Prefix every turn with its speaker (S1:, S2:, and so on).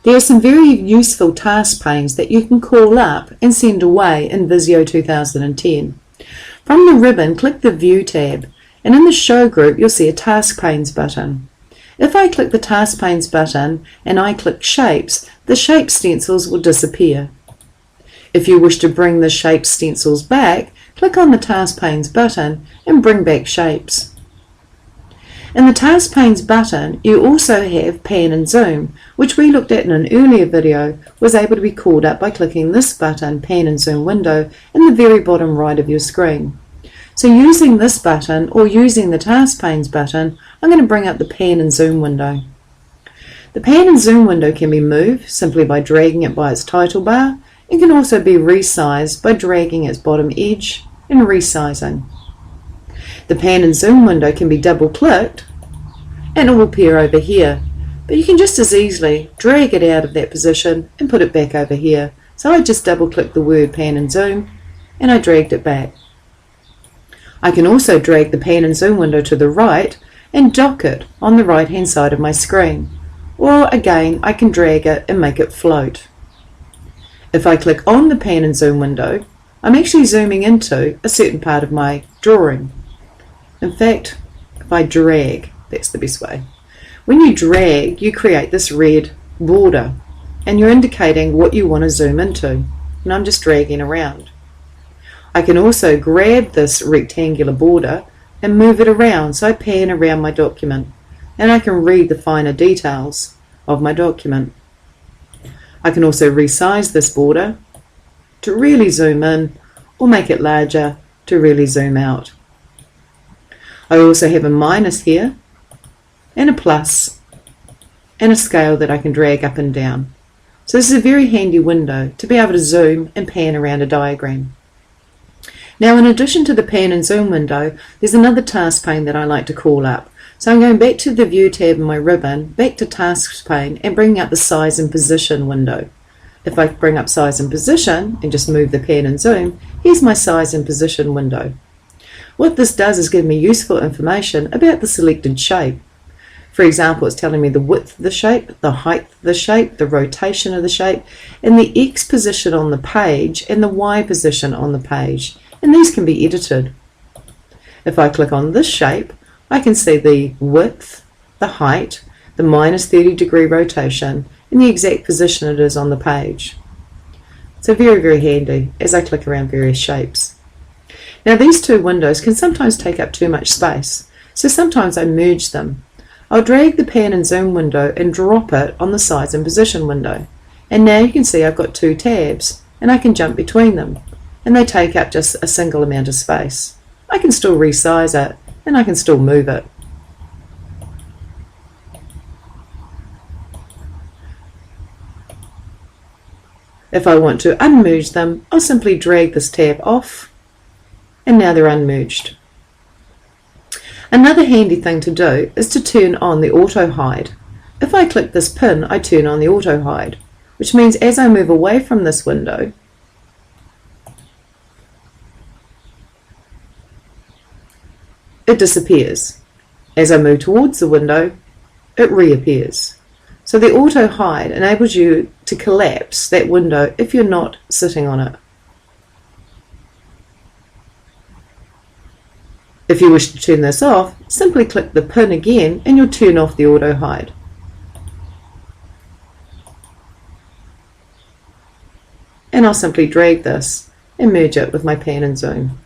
S1: There are some very useful task panes that you can call up and send away in Visio 2010. From the ribbon, click the View tab, and in the Show group you'll see a Task Panes button. If I click the Task Panes button and I click Shapes, the shape stencils will disappear. If you wish to bring the shape stencils back, click on the Task Panes button and bring back shapes. In the Task Panes button, you also have Pan and Zoom, which we looked at in an earlier video, was able to be called up by clicking this button, Pan and Zoom window, in the very bottom right of your screen. So using this button or using the Task Panes button, I'm going to bring up the Pan and Zoom window. The Pan and Zoom window can be moved simply by dragging it by its title bar, and can also be resized by dragging its bottom edge and resizing. The Pan and Zoom window can be double clicked and it will appear over here, but you can just as easily drag it out of that position and put it back over here. So I just double click the word Pan and Zoom and I dragged it back. I can also drag the Pan and Zoom window to the right and dock it on the right hand side of my screen, or again I can drag it and make it float. If I click on the Pan and Zoom window, I'm actually zooming into a certain part of my drawing. In fact, if I drag, that's the best way. When you drag, you create this red border and you're indicating what you want to zoom into, and I'm just dragging around. I can also grab this rectangular border and move it around, so I pan around my document and I can read the finer details of my document. I can also resize this border to really zoom in or make it larger to really zoom out. I also have a minus here and a plus and a scale that I can drag up and down. So this is a very handy window to be able to zoom and pan around a diagram. Now, in addition to the Pan and Zoom window, there's another task pane that I like to call up. So I'm going back to the View tab in my ribbon, back to Tasks pane, and bringing up the Size and Position window. If I bring up Size and Position and just move the Pan and Zoom, here's my Size and Position window. What this does is give me useful information about the selected shape. For example, it's telling me the width of the shape, the height of the shape, the rotation of the shape, and the X position on the page and the Y position on the page. And these can be edited. If I click on this shape, I can see the width, the height, the minus 30-degree rotation, and the exact position it is on the page. So very, very handy as I click around various shapes. Now these two windows can sometimes take up too much space, so sometimes I merge them. I'll drag the Pan and Zoom window and drop it on the Size and Position window. And now you can see I've got two tabs, and I can jump between them, and they take up just a single amount of space. I can still resize it, and I can still move it. If I want to unmerge them, I'll simply drag this tab off, and now they're unmerged. Another handy thing to do is to turn on the auto hide. If I click this pin, I turn on the auto hide, which means as I move away from this window, it disappears. As I move towards the window, it reappears. So the auto hide enables you to collapse that window if you're not sitting on it. If you wish to turn this off, simply click the pin again and you'll turn off the auto hide. And I'll simply drag this and merge it with my Pan and Zoom.